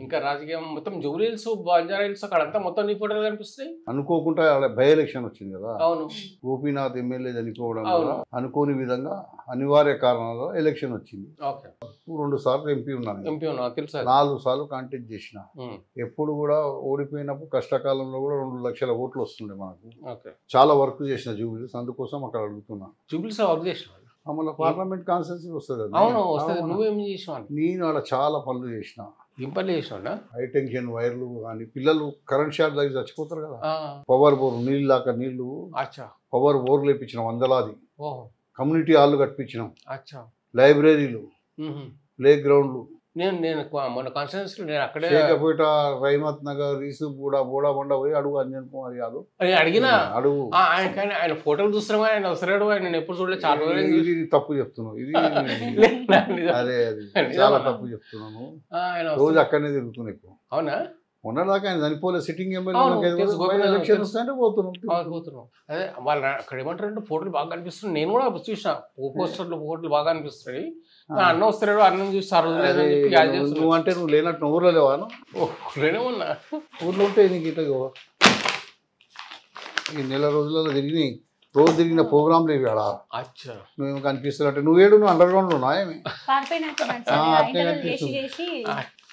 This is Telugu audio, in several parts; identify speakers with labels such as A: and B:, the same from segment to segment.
A: ఇంకా రాజకీయం మొత్తం జూబ్లీ హిల్స్, బంజారా హిల్స్ అక్కడంతా మొత్తం నీ ఫోటోలు కనిపిస్తాయి.
B: అనుకోకుండా బై ఎలక్షన్ వచ్చింది కదా,
A: అవును,
B: గోపీనాథ్ ఎమ్మెల్యే చనిపోవడం
A: అవును.
B: వల్ల అనుకోని విధంగా అనివార్య కారణాల ఎలక్షన్ వచ్చింది.
A: ఓకే.
B: 2 సార్లు ఎంపీ ఉన్నాను,
A: ఎంపీ ఉన్నా తెలుసా?
B: 4 సార్లు కాంటెస్ట్ చేసిన. ఎప్పుడు కూడా ఓడిపోయినప్పుడు కష్టకాలంలో కూడా 2 లక్షల ఓట్లు వస్తుండే మనకు.
A: ఓకే.
B: చాలా వర్క్ చేసిన జూబ్లీస్, అందుకోసం అక్కడ అడుగుతున్నా.
A: జూబ్లీస్ వర్క్ చేసిన
B: మళ్ళీ పార్లమెంట్ కాన్స్టిట్యూన్సీ వస్తుంది.
A: అవును వస్తుంది. నువ్వేం చేసినావు?
B: నేను అక్కడ చాలా పనులు చేసిన.
A: ఏం పనులు చేసినా?
B: హై టెన్షన్ వైర్లు కానీ, పిల్లలు కరెంట్ షాక్ దగ్గర చచ్చిపోతారు కదా, పవర్ బోర్ నీళ్ళు దాకా నీళ్లు పవర్ బోర్లు వేయించినాం, 100 కమ్యూనిటీ హాల్ కట్టించినాం, లైబ్రరీలు, ప్లే గ్రౌండ్లు.
A: నేను మన కాన్స్టిట్యూన్సీలో నేను అక్కడే
B: లేకపోతే రైమత్ నగర్, రీసు బోడా బండ పోయి అడుగు అంజన్ కుమార్ యాదవ్
A: అడిగినా
B: అడుగు.
A: ఆయన ఫోటోలు చూస్తున్నాం, ఆయన వస్తున్నాడు, ఆయన ఎప్పుడు చూడలేదు. చాలా రోజులు
B: ఇది తప్పు చెప్తున్నావు, ఇది అదే అది చాలా తప్పు చెప్తున్నాను. రోజు అక్కడనే తిరుగుతున్నాయి.
A: అవునా?
B: మొన్నదాకా ఆయన చనిపోలేదు, సిట్టింగ్ ఎమ్మెల్యే ఎలక్షన్ వస్తుంటే
A: పోతున్నాం. అదే వాళ్ళు అక్కడ ఏమంటారంటే ఫోటోలు బాగా కనిపిస్తున్నాయి. నేను కూడా చూసిన పోస్టర్లు, ఫోటోలు బాగా అనిపిస్తున్నాయి. అన్న వస్తున్నాడు, అన్నం చూసి
B: నువ్వు అంటే నువ్వు లేనట్టు ఊర్లో లేవాను?
A: ఊర్లోనే ఉన్నా.
B: ఊర్లో ఉంటే నీకు ఇట్లా ఈ నెల రోజులలో తిరిగి రోజు తిరిగిన ప్రోగ్రాంలు ఇవి.
A: అచ్చా,
B: నువ్వు కనిపిస్తున్నట్టు నువ్వేడు, నువ్వు అండర్ గ్రౌండ్ ఉన్నా ఏమి అట్నే కనిపిస్తుంది.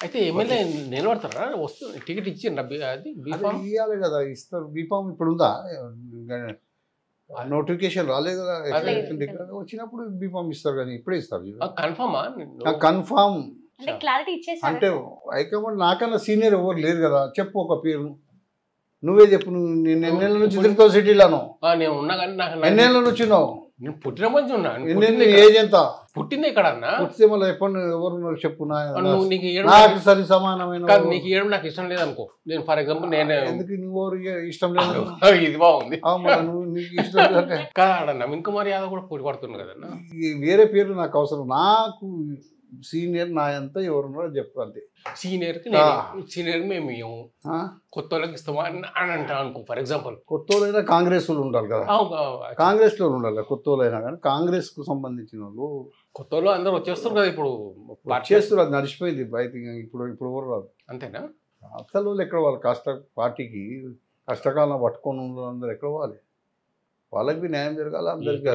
A: అయితే ఎమ్మెల్యే నిలబడతారా? వస్తుంది టికెట్ ఇచ్చిండ్రు, అది
B: ఇవ్వాలి కదా, ఇస్తారు. బీఫామ్ ఇప్పుడు ఉందా? నోటిఫికేషన్ రాలేదు కదా, వచ్చినప్పుడు బీఫామ్ ఇస్తారు, కానీ ఇప్పుడే ఇస్తారు. కన్ఫామ్ అంటే హైకమాండ్ నాకన్నా సీనియర్ ఎవరు లేరు కదా. చెప్పు ఒక పేరు, నువ్వే చెప్పు. నువ్వు నేను ఎన్నేళ్ళ నుంచి తిరుగుతావు సిటీలోను?
A: నేను ఉన్నా కానీ నాకు
B: ఎన్నేళ్ళ నుంచి ఉన్నావు?
A: నేను పుట్టిన మంచి ఉన్నా.
B: ఏజ్ ఎంత?
A: పుట్టింది ఎక్కడ అన్న?
B: పుట్టితే మళ్ళీ ఎప్పుడు ఎవరు చెప్పు. నాకు సరి సమానమైన
A: నీకు ఇవ్వడం నాకు ఇష్టం లేదు అనుకో. నేను ఫర్ ఎగ్జాంపుల్ నేను
B: ఎందుకు నువ్వు ఇష్టం లేదు?
A: ఇది బాగుంది.
B: నువ్వు నీకు ఇష్టం లేదంటే
A: కాదు. నవీన్ కుమార్ యాదవ్ కూడా పోటీ పడుతున్నాడు కదన్నా.
B: వేరే పేరు నాకు అవసరం. నాకు సీనియర్ నా ఎంత ఎవరున్నారో చెప్పు అంతే.
A: సీనియర్ మేము ఇవ్వము, కొత్త వాళ్ళకి ఇస్తామా అని అంటా అనుకో. ఫర్ ఎగ్జాంపుల్
B: కొత్త వాళ్ళైనా కాంగ్రెస్ వాళ్ళు ఉండాలి కదా, కాంగ్రెస్ లో ఉండాలి. కొత్త వాళ్ళైనా కానీ కాంగ్రెస్ కు సంబంధించిన వాళ్ళు,
A: కొత్త వాళ్ళు అందరూ వచ్చేస్తారు కదా ఇప్పుడు.
B: వచ్చేస్తారు, అది నడిచిపోయింది. ఇప్పుడు ఎవరు రాదు.
A: అంతేనా?
B: అసలు వాళ్ళు ఎక్కడ వాళ్ళు పార్టీకి కష్టకాలం పట్టుకొని అందరూ ఎక్కడ పోవాలి? వాళ్ళకి న్యాయం జరగాలి అందరికీ.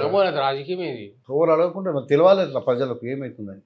A: రాజకీయం ఇది
B: ఎవరు అడగకుండా తెలియాలి ప్రజలకు ఏమవుతుందని.